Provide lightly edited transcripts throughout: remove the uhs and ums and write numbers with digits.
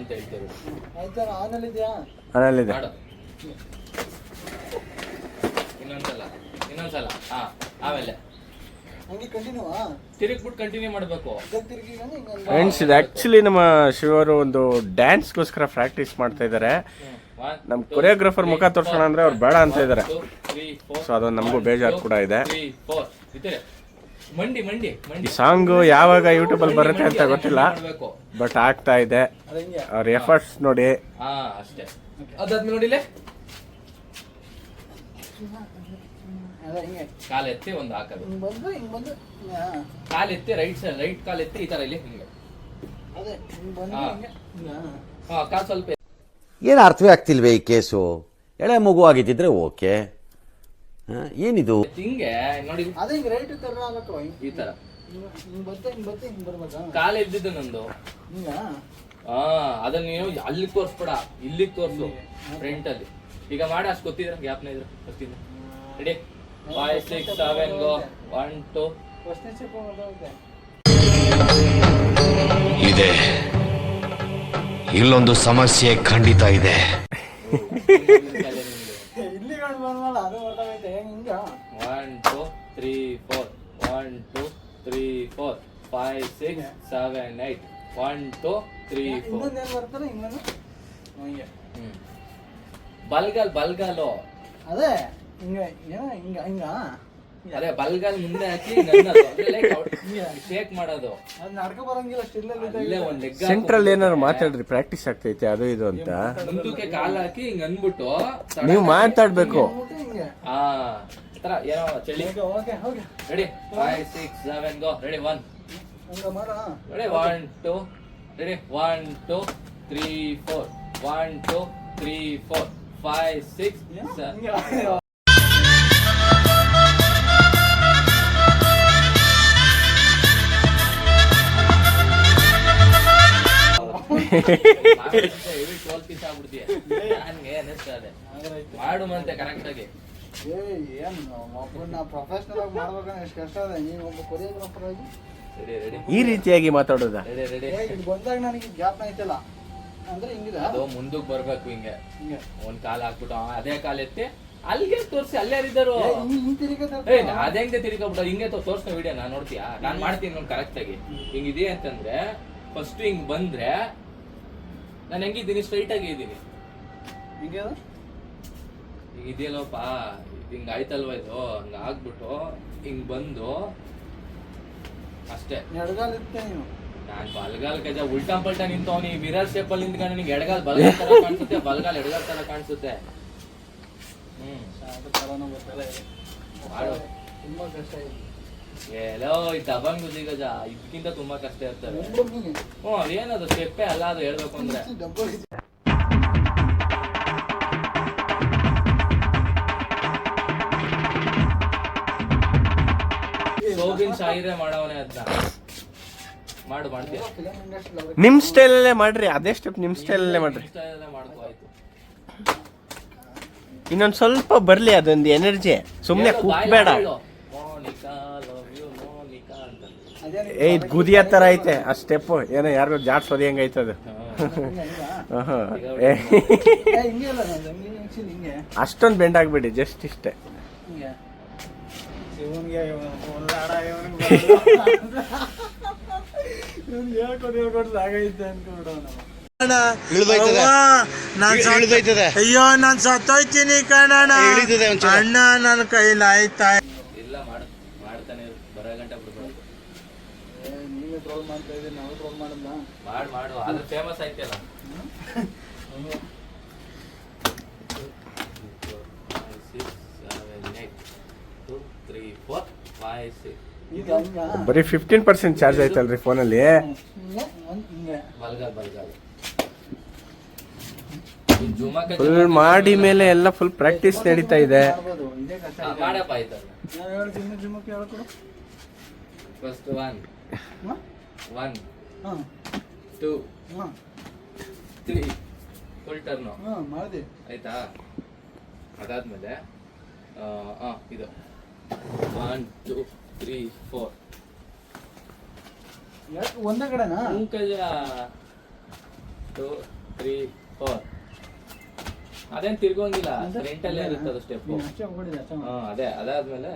ಅಂತ ಹೇಳ್ತೇವೆ. ಆಯ್ತಾ ಆನಲ್ಲಿದ್ಯಾ? ಅದಲ್ಲಿದೆ. ಮಾಡು ಇನ್ನೊಂದ್ಸಲ ಹಾ. ಆಮೇಲೆ ಹಂಗೆ ಕಂಟಿನ್ಯೂ ತಿರುಗ್ಬಿಟ್ಟು ಕಂಟಿನ್ಯೂ ಮಾಡಬೇಕು. ತಿರುಗಿ ಫ್ರೆಂಡ್ಸ್, ಇದು ಆಕ್ಚುಲಿ ನಮ್ಮ ಶಿವರು ಒಂದು ಡ್ಯಾನ್ಸ್ಗೋಸ್ಕರ ಪ್ರಾಕ್ಟೀಸ್ ಮಾಡ್ತಾ ಇದ್ದಾರೆ. ನಮ್ಮ ಕೊರಿಯೋಗ್ರಾಫರ್ ಮುಖ ತೋರ್ಸೋಣ ಅಂದ್ರೆ ಅವ್ರು ಬೇಡ ಅಂತ ಇದ್ದಾರೆ. ಸೊ ಅದೊಂದು ನಮಗೂ ಬೇಜಾರು ಕೂಡ ಇದೆ. ಈ ಸಾಂಗು ಯಾವಾಗ ಯೂಟ್ಯೂಬ್ ಅಲ್ಲಿ ಬರುತ್ತೆ ಅಂತ ಗೊತ್ತಿಲ್ಲ, ಬಟ್ ಆಗ್ತಾ ಇದೆ. ಅವ್ರ ಎಫರ್ಟ್ಸ್ ನೋಡಿ. ಅಷ್ಟೇ. ಅದಾದ್ಮೇಲೆ ನೋಡಿಲೆ ಕಾಲ್ ಎತ್ತಿ ಒಂದು ಹಾಕೋದು. ಕಾಲ್ ಎತ್ತಿ ರೈಟ್ ಕಾಲ್ ಎತ್ತಿ ಈ ತರ ಇಲ್ಲಿ ಹಿಂಗೆ. ಕಾಲ್ ಸ್ವಲ್ಪ ಏನು ಅರ್ಥವೇ ಆಗ್ತಿಲ್ವೇ ಈ ಕೇಸು? ಎಳೆ ಮಗು ಆಗಿದ್ದಿದ್ರೆ ಓಕೆ, ಏನಿದು? ಹಿಂಗೆ ನೋಡಿ, ರೈಟ್ ಈ ತರ ಕಾಲ ಎದ್ದಿದ್ದು ನಂದು. ಅದನ್ನ ನೀವು ಅಲ್ಲಿ ತೋರ್ಸ್ಬೇಡ, ಇಲ್ಲಿ ತೋರ್ಸು ಫ್ರಂಟ್ ಅಲ್ಲಿ. ಈಗ ಮಾಡಿ ಅಷ್ಟು ಗೊತ್ತಿದ್ರೆ ಗ್ಯಾಪ್ನ ಇದ್ರೆ ಗೊತ್ತಿಲ್ಲ. ರೆಡಿ 5 6 7 ಗೋ 1 2. ಇದೆ, ಇಲ್ಲೊಂದು ಸಮಸ್ಯೆ ಖಂಡಿತ ಇದೆ. ಇಲ್ಲಿ ಬಂದ್ಮೇಲೆ ಅದು ಗೊತ್ತಾಗೈತೆ. 1 2 3 4 1 2 3 4 5 6 7 8 1 2 3 4. ಇನ್ನೊಂದೇನು ಬರ್ತಾರೆ ಇನ್ನೊಂದು ಹಿಂಗೆ. ಬಲ್ಗಾಲು ಅದೇ ಹಿಂಗೆ ಏನೋ ಹಿಂಗ ಅದೇ ಬಲ್ಗಾಲ್ ಮುಂದೆ ಹಾಕಿ ಶೇಕ್ ಮಾಡೋದು. ಅದು ನಡ್ಕೊ ಬರಂಗಿಲ್ಲ. ಸೆಂಟ್ರಲ್ ಏನಾದ್ರು ಮಾತಾಡ್ರಿ, ಪ್ರಾಕ್ಟೀಸ್ ಆಗ್ತೈತೆ ಅದು ಇದು ಅಂತ. ಮುಂದಕ್ಕೆ ಕಾಲ್ ಹಾಕಿ ಹಿಂಗ್ ಅನ್ಬಿಟ್ಟು ನೀವು ಮಾತಾಡ್ಬೇಕು. ಏನೋ ಚಳಿ. Ready 5 6 7 go. Ready 1 ready 1 2 ready 1 2 3 4 1 2 3 4 5 6 7. ಮಾಡು ಮತ್ತೆ ಕರೆಕ್ಟ್ ಆಗಿ. ಒಬ್ಬನ ಪ್ರೊಫೆಷನಲ್ ಆಗಿ ಮಾಡ್ಬೇಕಂದ್ರೆ ಎಷ್ಟು ಕಷ್ಟ ಅದ. ನೀವು ಒಬ್ಬ ಕೊರಿಯೋಗ್ರಾಫರ್ ಆಗಿ ಈ ರೀತಿಯಾಗಿ ಮಾತಾಡೋದ. ಇದು ಬಂದಾಗ ನನಗೆ ಗ್ಯಾಪ್ ಐತಲ್ಲ ಅಂದ್ರೆ ಹಿಂಗಿದೆ. ಅದು ಮುಂದಕ್ಕೆ ಬರ್ಬೇಕು ಹಿಂಗೆ. ಒಂದ್ ಕಾಲ್ ಹಾಕ್ಬಿಟ್ಟು ಅದೇ ಕಾಲ್ ಎತ್ತಿ ಅಲ್ಲಿಗೆ ತೋರ್ಸಿ. ಅಲ್ಲೇ ಯಾರಿದ್ದಾರು ಅದೇಂಗೆ ತಿರ್ಗಾಬಿಟ್ಟು ಹಿಂಗೆ ತೋರ್ಸ್ಕೊ ವಿಡಿಯೋ ನಾನು ನೋಡ್ತೀಯಾ? ನಾನ್ ಮಾಡ್ತೀನಿ ನೋಡಿ ಕರೆಕ್ಟ್ ಆಗಿ. ಹಿಂಗಿದೆ ಅಂತಂದ್ರೆ ಫಸ್ಟ್ ಹಿಂಗ್ ಬಂದ್ರೆ ನಾನು ಹೆಂಗಿದ್ದೀನಿ, ಸ್ಟ್ರೈಟ್ ಆಗಿ ಇದ್ದೀನಿ. ಈಗ ಇದೆಯಲ್ಲಪ್ಪ, ಹಿಂಗ ಆಯ್ತಲ್ವ ಇದು. ಹಂಗ ಆಗ್ಬಿಟ್ಟು ಹಿಂಗ್ ಬಂದು ಅಷ್ಟೇ. ನಾನ್ ಬಲ್ಗಾಲ್ ಕಜ ಉಲ್ಟಾ ಪಲ್ಟಾ ನಿಂತವನಿ. ಮಿರರ್ ಶೇಪ್ ಅಲ್ಲಿ ನಿಂತ್ಕೊಂಡು ನಿಂಗೆ ಎಡಗಾಲ್ ಬಲ್ಗಾಲ್ ತರ ಕಾಣಿಸುತ್ತೆ, ಬಲ್ಗಾಲ್ ಎಡಗಾಲ್ ತರ ಕಾಣಿಸುತ್ತೆ. ತುಂಬಾ ಕಷ್ಟ ಇದೆ. ಎಲ್ಲೋ ಈ ದಬಂಗ್ ಗಜ ಇದಕ್ಕಿಂತ ತುಂಬಾ ಕಷ್ಟ ಇರ್ತವೆ. ಅದೇನದು ಸ್ಟೆಪ್ಪೇ ಅಲ್ಲ ಅದು ಹೇಳ್ಬೇಕು ಅಂದ್ರೆ. ಸೋಬಿನ್ ಶಾಯಿರೇ ಮಾಡವನೇ ಅದನ್ನ ಮಾಡ್ತೀಯ. ನಿಮ್ ಸ್ಟೈಲ್ ಅಲ್ಲೇ ಮಾಡ್ರಿ, ಅದೇ ಸ್ಟೆಪ್ ನಿಮ್ ಸ್ಟೈಲ್ ಅಲ್ಲೇ ಮಾಡ್ರಿ. ಮಾಡ್ಕೋ ಆಯ್ತು. ಇನ್ನೊಂದ್ ಸ್ವಲ್ಪ ಬರ್ಲಿ ಅದೊಂದು ಎನರ್ಜಿ. ಸುಮ್ನೆ ಕೂಗ್ಬೇಡ. ಗುದಿಯ ತರ ಐತೆ ಆ ಸ್ಟೆಪ್. ಏನೋ ಯಾರಿಗೂ ಜಾಡ್ಸೋದು ಹೆಂಗ ಐತದ. ಅಷ್ಟೊಂದು ಬೆಂಡ್ ಆಗ್ಬೇಡಿ, ಜಸ್ಟ್ ಇಷ್ಟೇ. ಅಯ್ಯೋ ನಾನ್ ಸತ್ತೋಯ್ತೀನಿ ಕಣಣ್ಣ. ಅಣ್ಣ ನನ್ನ ಕೈಲಾಯ್ತಾ ಇಲ್ಲ. ಮಾಡ್ತಾನೆ ಬರೋ ಗಂಟೆ ಬಿಡ್ಬಾರ್ದು. ನೀವೇ ಟ್ರೋಲ್ ಮಾಡ್ತಾ ಇದ್ದೀರಿ, ನಾವು ಟ್ರೋಲ್ ಮಾಡಲ್ಲ. ಮಾಡು ಆದ್ರೆ ಫೇಮಸ್ ಆಯ್ತಲ್ಲ. 2 3 4 5 6. ಬರೀ 15% ಚಾರ್ಜ್ ಆಯ್ತಲ್ರಿ ಫೋನಲ್ಲಿ. ಬಲ್ಗಾಲ್ ಫುಲ್ ಮಾಡಿ ಮೇಲೆ ಎಲ್ಲ ಫುಲ್ ಪ್ರಾಕ್ಟೀಸ್ ನಡೀತಾ ಇದೆ. ಮಾಡಪ್ಪ ಆಯ್ತಲ್ಲ. ಫಸ್ಟ್ 1 2 3 ಫುಲ್ ಟರ್ನ್ ಆಯ್ತಾ? ಅದಾದ್ಮೇಲೆ ಇದು 1 2 3 4 ಒಂದೇ ಕಡೆನಾ? 2 3 4 ಅದೇನ್ ತಿರ್ಗೋಂಗಿಲ್ಲ, ಫ್ರಂಟಲ್ಲೇ ಇರುತ್ತೆ ಅದು ಸ್ಟೆಪ್ಪು. ಅದೇ ಅದಾದ್ಮೇಲೆ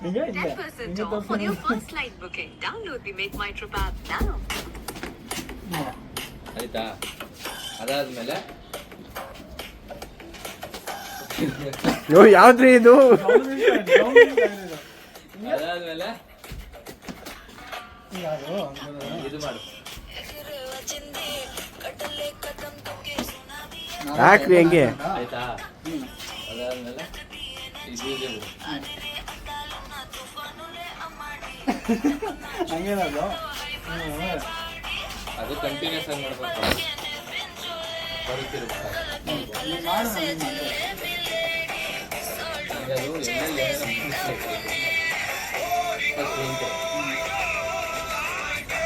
$10% off on your first flight booking. Download the Make My Trip app now. ಆಯ್ತಾ? ಅದಾದ್ಮೇಲೆ ಯಾವ್ದ್ರಿ ಇದು? ಅದಾದ್ಮೇಲೆ ಇದು ಮಾಡು. ಯಾಕ್ರಿ ಹೆಂಗೆ? ಆಯ್ತಾ? ಅದಾದ್ಮೇಲೆ ಇದು ಇದೆ ಬಿಡು. ಅದು ಕಂಟಿನ್ಯೂಸ್ ಆಗಿ ಮಾಡ್ಬೇಕು, ಬರುತ್ತಿರುತ್ತೆ.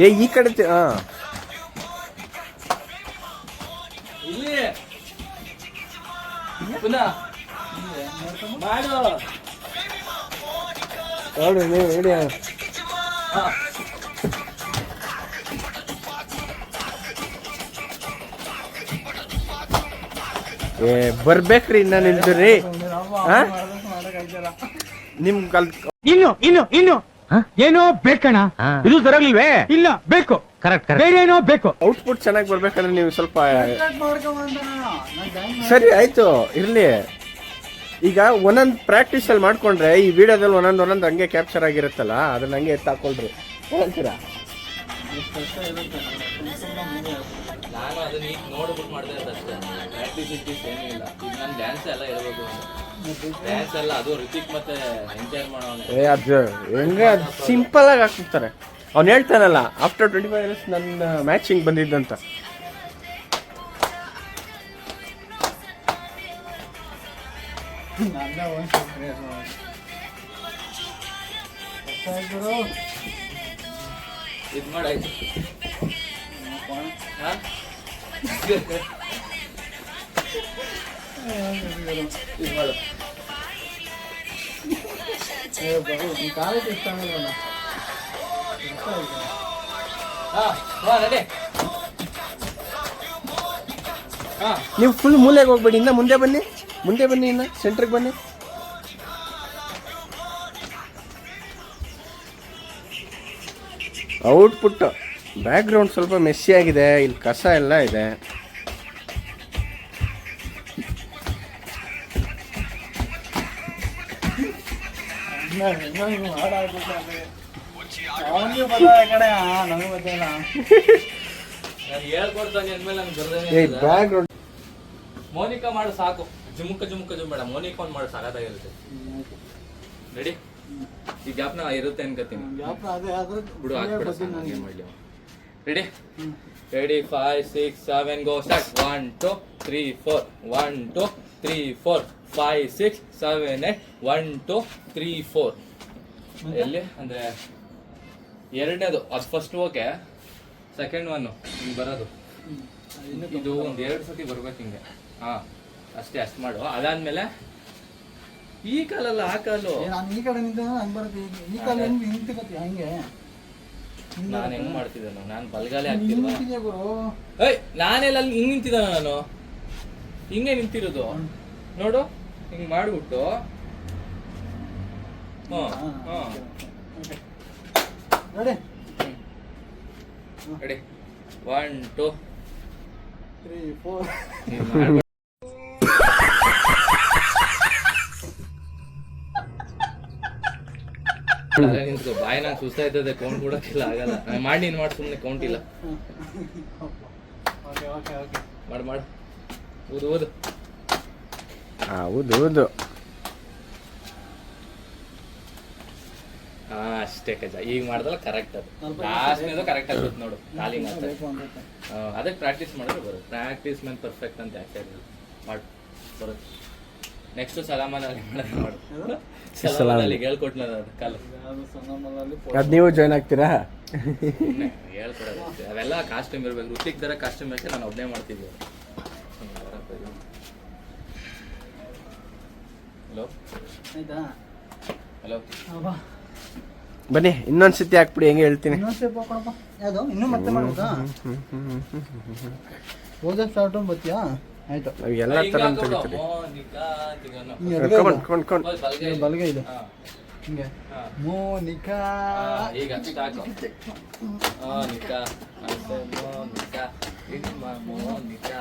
ಏ ಈ ಕಡೆ ಇಲ್ಲಿ ಪುನಃ ಮಾಡು. ನೋಡಿ ನೀವು ಹೇಳಿ. ಏ ಬರ್ಬೇಕ್ರಿ ಇನ್ನ ನಿಂತ್ರಿ ನಿಮ್ ಕಲ್ ಇನ್ನು ಏನೋ ಬೇಕಣ್ಣ. ಇದು ಸರಿಯಾಗಿಲ್ವೇ? ಇಲ್ಲ ಬೇಕು, ಕರೆಕ್ಟ್ ಬೇರೆ ಏನೋ ಬೇಕು. ಔಟ್ಪುಟ್ ಚೆನ್ನಾಗಿ ಬರ್ಬೇಕಂದ್ರೆ ನೀವು ಸ್ವಲ್ಪ ಸರಿ ಆಯ್ತು ಇರ್ಲಿ. ಈಗ ಒಂದೊಂದು ಪ್ರಾಕ್ಟೀಸ್ ಅಲ್ಲಿ ಮಾಡ್ಕೊಂಡ್ರೆ ಈ ವಿಡಿಯೋದಲ್ಲಿ ಒಂದೊಂದು ಹಂಗೆ ಕ್ಯಾಪ್ಚರ್ ಆಗಿರುತ್ತಲ್ಲ, ಅದನ್ನ ಹಂಗೆ ಎತ್ತಾಕೊಳ್ರಿ. ಹೇಳ್ತೀರಾ? ನಾನು ಅದನ್ನ ಈಗ ನೋಡ್ಬಿಟ್ಟು ಮಾಡ್ತಾ ಇದ್ದೆ ಅಷ್ಟೇ. ಪ್ರಾಕ್ಟೀಸ್ ಇಟ್ಟೀಸ್ ಏನೂ ಇಲ್ಲ. ಈಗ ನಾನು ಡ್ಯಾನ್ಸ್ ಎಲ್ಲ ಹೇಳ್ಬೋದು, ಡ್ಯಾನ್ಸ್ ಎಲ್ಲ ಅದು ರಿತಿಕ್ ಮತ್ತೆ ಎಂಜಾಯ್ ಮಾಡೋಣ. ಅದು ಹೆಂಗೆ ಸಿಂಪಲ್ ಆಗಿ ಹಾಕ್ಬಿಡ್ತಾರೆ. ಅವ್ನು ಹೇಳ್ತಾನಲ್ಲ ಆಫ್ಟರ್ 25 years ನನ್ನ ಮ್ಯಾಚಿಂಗ್ ಬಂದಿದ್ದಂತ. ಇದು ಮಾಡಾಯ್ತು. ಇದು ಮಾಡು. ನೀವು ಫುಲ್ ಮೂಲೆಗೆ ಹೋಗ್ಬೇಡಿ, ಇನ್ನ ಮುಂದೆ ಬನ್ನಿ, ಇನ್ನ ಸೆಂಟ್ರಿಗೆ ಬನ್ನಿ. ಔಟ್ಪುಟ್ ಬ್ಯಾಕ್ ಗ್ರೌಂಡ್ ಸ್ವಲ್ಪ ಮೆಸ್ಸಿ ಆಗಿದೆ, ಇಲ್ಲಿ ಕಸ ಎಲ್ಲ ಇದೆ. ಹೇಳ್ಕೊಡ್ತಾನೆ ಅಂದ್ಮೇಲೆ ನಂಗೆ ಬ್ಯಾಕ್ ಗ್ರೌಂಡ್ ಮೋನಿಕಾ ಮಾಡು ಸಾಕು. ಜುಮುಕ ಬೇಡ, ಮೋನಿಕಾ ಒಂದು ಮಾಡು ಸಾಕಾಗಿರುತ್ತೆ. ರೆಡಿ? ಈ ಗ್ಯಾಪ್ನ ಇರುತ್ತೆ ಅನ್ಕೋತೀನಿ. ಬಿಡು ಹಾಕ್ಬಿಡ, ಏನ್ ಮಾಡ್ಲಿ. ರೆಡಿ? ರೆಡಿ 5 6 7 ಗೋ ಸ್ಟಾರ್ಟ್. 1 2 3 4 1 2 3 4 5 6 7 8 1 2 3 4. ಎಲ್ಲಿ ಅಂದ್ರೆ ಎರಡನೇದು ಅದು ಫಸ್ಟ್ ಓಕೆ, ಸೆಕೆಂಡ್ ಒನ್ ಹಿಂಗೆ ಬರೋದು. ಇದು ಒಂದು 2 ಸತಿ ಬರ್ಬೇಕು ಹಿಂಗೆ. ಅಷ್ಟೇ, ಅಷ್ಟು ಮಾಡು. ಅದಾದ್ಮೇಲೆ ಈ ಕಾಲಲ್ಲ ಆ ಕಾಲು ಈ ಕಡೆ ಈ ಕಾಲ ಹಂಗೆ ನಾನು ಹೆಂಗ್ ಮಾಡ್ತಿದ್ದೇನು? ನಾನು ಬಲ್ಗಾಲೆ ಆಗ್ತಿಲ್ವಾ? ಏಯ್ ನಾನೆಲ್ಲ ಅಲ್ಲಿ ಹಿಂಗ್ ನಿಂತಿದ್ದ, ನಾನು ಹಿಂಗೆ ನಿಂತಿರೋದು ನೋಡು. ಹಿಂಗ್ ಮಾಡ್ಬಿಟ್ಟು ರೆಡಿ 1 2 3 4 ನಿಂತ್ಕೋ. ಬಾಯಿ ನಂಗೆ ಸುಸ್ತಾಯ್ತದೆ, ಕೌಂಟ್ ಕೊಡಕ್ಕಿಲ್ಲ, ಆಗಲ್ಲ. ಮಾಡಿ ನೀನು ಮಾಡಿ, ಸುಮ್ಮನೆ ಕೌಂಟ್ ಇಲ್ಲ. ಮಾಡು ಊದು ಹೌದು. ಅಷ್ಟೇ ಕಜ. ಈಗ ಮಾಡ್ದಲ್ಲ ಕರೆಕ್ಟ್, ಅದು ಲಾಸ್ಟ್ನೇದು ಕರೆಕ್ಟ್ ಆಗುತ್ತೆ ನೋಡು. ಖಾಲಿ ಮಾತ್ರ ಅದಕ್ಕೆ ಪ್ರಾಕ್ಟೀಸ್ ಮಾಡಿದ್ರೆ ಬರುತ್ತೆ. ಪ್ರಾಕ್ಟೀಸ್ ಮೇಲೆ ಪರ್ಫೆಕ್ಟ್ ಅಂತ ಯಾಕೆ ಮಾಡು, ಬರುತ್ತೆ. ನೆಕ್ಸ್ಟ್ ಸಲಾಮನಲ್ಲಿ ಮಾಡು. ಸಲಾಮಲ್ಲಿ ಹೇಳ್ಕೊಟ್ನಲ್ಲ ಅದು ಕಾಲು, ಅದು ನೀವು ಜಾಯ್ನ್ ಆಗ್ತೀರಾ? ಹೇಳ್ಕೊಡೋದು ಅವೆಲ್ಲ ಕಾಸ್ಟ್ಯೂಮ್ ಇರ್ಬೇಕು. ಋತಿಕ್ ದರ ಕಾಸ್ಟ್ಯೂಮ್ ಬೇಕೆ, ನಾನು ಒಬ್ಬನೇ ಮಾಡ್ತಿದ್ದೆ. ಹಲೋ ಆಯ್ತಾ? ಹಲೋ ಬನ್ನಿ ಇನ್ನೊಂದ್ಸತಿ ಹಾಕ್ಬಿಡಿ ಹೆಂಗೆ ಹೇಳ್ತೀನಿ. ಇನ್ನೊಂದು ಸ್ಟೆಪ್ ಹಾಕೊಳಪ್ಪ. ಯಾವುದು ಇನ್ನೂ ಮತ್ತೆ ಮಾಡ್ಬೇಕಾ? ಹೋದ ಸ್ಟಾರ್ಟ್ ಬರ್ತೀಯಾ? ಆಯ್ತು. ನಾವು ಎಲ್ಲ ಥರ ತೆಗಿತೀರಿ. ಮೋನಿಕಾ ತಿಗನು. ಹಿಂಗೆ ಎಡಗೈ ಇದೆ. ಕೊಂಡ್ ಬಲ್ಗೈ ಇದು ಬಲಗೈ ಇದೆ. ಹಾ. ಹಿಂಗೆ ಹಾ. ಮೋನಿಕಾ. ಈಗ ಸಾಕು. ಮೋನಿಕಾ, ಮೋನಿಕಾ, ನಿಮ್ಮ ಮೋನಿಕಾ.